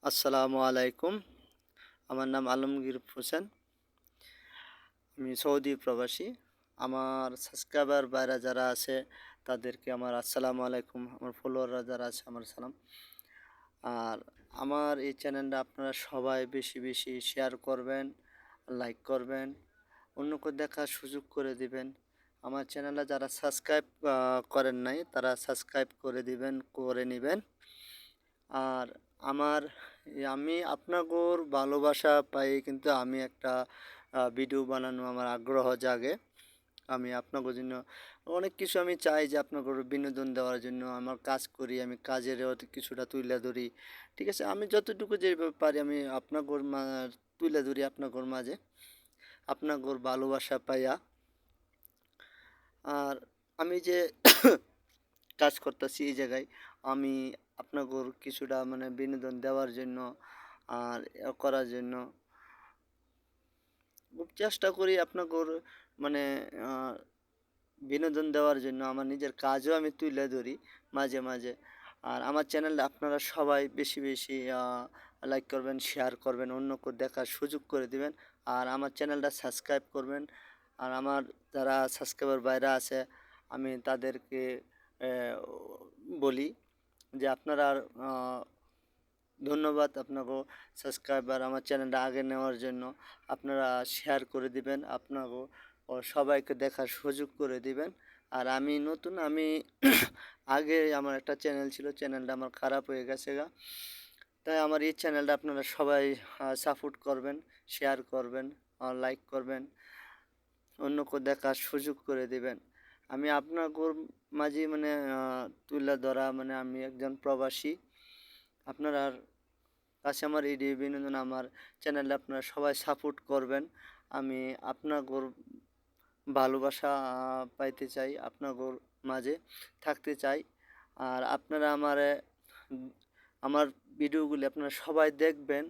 আসসালামু আলাইকুম। আমার নাম আলমগীর হোসেন। আমি সৌদি প্রবাসী। আমার সাবস্ক্রাইবার ভাইরা যারা আছে তাদেরকে আমার আসসালামু আলাইকুম। আমার ফলোয়াররা যারা আছে আমার সালাম। আর আমার এই চ্যানেলটা আপনারা সবাই বেশি বেশি শেয়ার করবেন, লাইক করবেন, অন্যকে দেখার সুযোগ করে দিবেন। আমার চ্যানেলে যারা সাবস্ক্রাইব করেন নাই তারা সাবস্ক্রাইব করে দিবেন, করে নিবেন। আর আমার আমি আপনাগোর ভালোবাসা পাই কিন্তু আমি একটা ভিডিও বানানো আমার আগ্রহ জাগে। আমি আপনাদের জন্য অনেক কিছু আমি চাই যে আপনাদের বিনোদন দেওয়ার জন্য আমার কাজ করি, আমি কাজেরও কিছুটা তুলে ধরি। ঠিক আছে? আমি যতটুকু যেভাবে পারি আমি আপনাদের তুলে ধরি আপনাদের মাঝে, আপনাদের ভালোবাসা পাইয়া। আর আমি যে কাজ করতেছি এই জায়গায় আমি আপনাদের কিছুটা মানে বিনোদন দেওয়ার জন্য আর করার জন্য খুব চেষ্টা করি আপনাদের মানে আহ, বিনোদন দেওয়ার জন্য আমার নিজের কাজও আমি তুলে ধরি মাঝে মাঝে। আর আমার চ্যানেলে আপনারা সবাই বেশি বেশি লাইক করবেন, শেয়ার করবেন, অন্যকে দেখার সুযোগ করে দিবেন। আর আমার চ্যানেলটা সাবস্ক্রাইব করবেন। আর আমার যারা সাবস্ক্রাইবার বাইরে আছে আমি তাদেরকে আহ, বলি যে আপনারা আহ, ধন্যবাদ আপনাকেও সাবস্ক্রাইবার আমার চ্যানেলটা আগে নেওয়ার জন্য। আপনারা শেয়ার করে দিবেন, আপনাকেও সবাইকে দেখার সুযোগ করে দিবেন। আর আমি নতুন আমি আগে আমার একটা চ্যানেল ছিল, চ্যানেলটা আমার খারাপ হয়ে গেছে গা। তাই আমার এই চ্যানেলটা আপনারা সবাই সাপোর্ট করবেন, শেয়ার করবেন, লাইক করবেন, অন্যকে দেখার সুযোগ করে দিবেন। আমি আপনাদের মাঝে মানে তুলে ধরা মানে আমি একজন প্রবাসী। আপনারা কাছে আমার এই বিনোদন আমার চ্যানেলে আপনারা সবাই সাপোর্ট করবেন। আমি আপনাদের ভালোবাসা পাইতে চাই, আপনাদের মাঝে থাকতে চাই। আর আপনারা আমার ভিডিওগুলি আপনারা সবাই দেখবেন,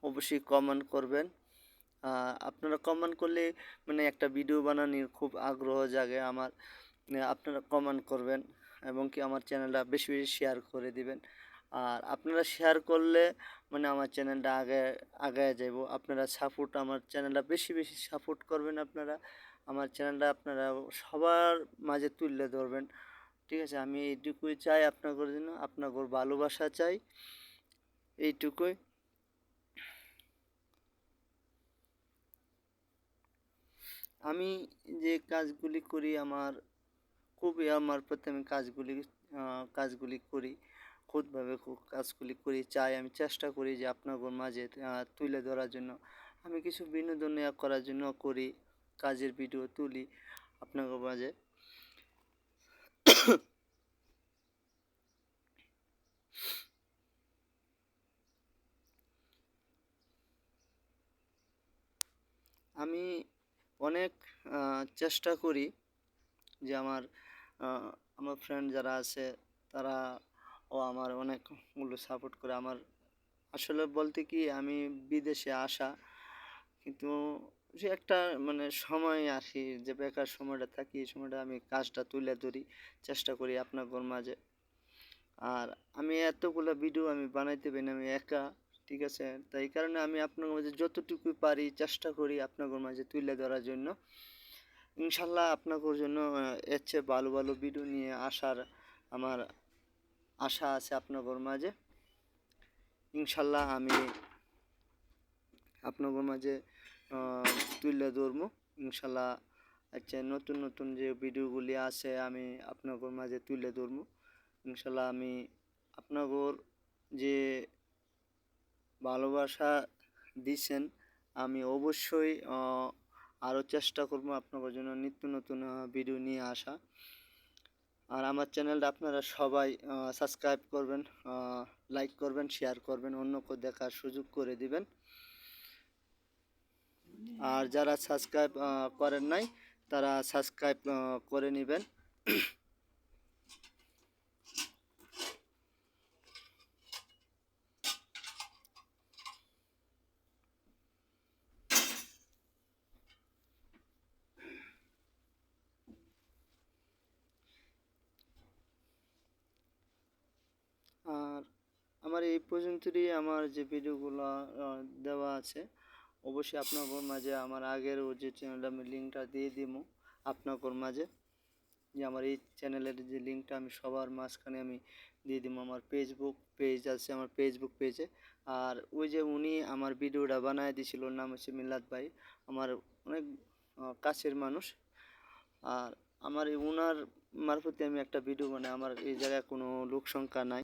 অবশ্যই কমেন্ট করবেন। আপনারা কমেন্ট করলে মানে একটা ভিডিও বানানোর খুব আগ্রহ জাগে আমার। আপনারা কমেন্ট করবেন এবং কি আমার চ্যানেলটা বেশি বেশি শেয়ার করে দিবেন। আর আপনারা শেয়ার করলে মানে আমার চ্যানেলটা আগায় যাব। আপনারা সাপোর্ট আমার চ্যানেলটা বেশি বেশি সাপোর্ট করবেন। আপনারা আমার চ্যানেলটা আপনারা সবার মাঝে তুলে ধরবেন। ঠিক আছে? আমি এইটুকুই চাই আপনাদের জন্য, আপনাদের ভালোবাসা চাই, এইটুকুই। আমি যে কাজগুলি করি আমার খুবই আমার প্রতি আমি কাজগুলি করি খুদভাবে কাজগুলি করি চাই। আমি চেষ্টা করি যে আপনাদের মাঝে তুলে ধরার জন্য। আমি কিছু বিনোদন করার জন্য করি, কাজের ভিডিও তুলি আপনাদের মাঝে। আমি অনেক চেষ্টা করি যে আহ, আমার ফ্রেন্ড যারা আছে তারা আমার অনেকগুলো সাপোর্ট করে। আমার আসলে বলতে কি আমি বিদেশে আসা কিন্তু সে একটা মানে সময় আসি যে বেকার সময়টা থাকি এই সময়টা আমি কাজটা তুলে ধরি, চেষ্টা করি আপনাদের মাঝে। আর আমি এতগুলো ভিডিও আমি বানাইতে পারি না, আমি একা। ঠিক আছে? তাই এই কারণে আমি আপনাদের মাঝে যতটুকু পারি চেষ্টা করি আপনাদের মাঝে তুলে ধরার জন্য। ইনশাল্লাহ আপনাদের জন্য এর চেয়ে ভালো ভালো ভিডিও নিয়ে আসার আমার আশা আছে আপনাদের মাঝে। ইনশাল্লাহ আমি আপনাদের মাঝে তুলে ধরবো ইনশাল্লাহ। আচ্ছা, নতুন নতুন যে ভিডিওগুলি আছে আমি আপনাদের মাঝে তুলে ধরবো ইনশাল্লাহ। আমি আপনাদের যে ভালোবাসা দিছেন আমি অবশ্যই আরও চেষ্টা করবো আপনাদের জন্য নিত্য নতুন ভিডিও নিয়ে আসা। আর আমার চ্যানেলটা আপনারা সবাই সাবস্ক্রাইব করবেন, লাইক করবেন, শেয়ার করবেন, অন্যকে দেখার সুযোগ করে দিবেন। আর যারা সাবস্ক্রাইব করেন নাই তারা সাবস্ক্রাইব করে নেবেন। আর আমার এই পর্যন্তই আমার যে ভিডিওগুলো দেওয়া আছে। অবশ্যই আপনাদের মাঝে আমার আগের যে চ্যানেলটা আমি লিঙ্কটা দিয়ে দিবো আপনাদের মাঝে, যে আমার এই চ্যানেলের যে লিঙ্কটা আমি সবার মাঝখানে আমি দিয়ে দিব। আমার ফেসবুক পেজ আছে, আমার ফেসবুক পেজে। আর ওই যে উনি আমার ভিডিওটা বানায় দিয়েছিল, ওর নাম হচ্ছে মিলাদ ভাই, আমার অনেক কাছের মানুষ। আর আমার ওনার মারফতে আমি একটা ভিডিও বানাই, আমার এই জায়গায় কোনো লোক সংখ্যা নাই।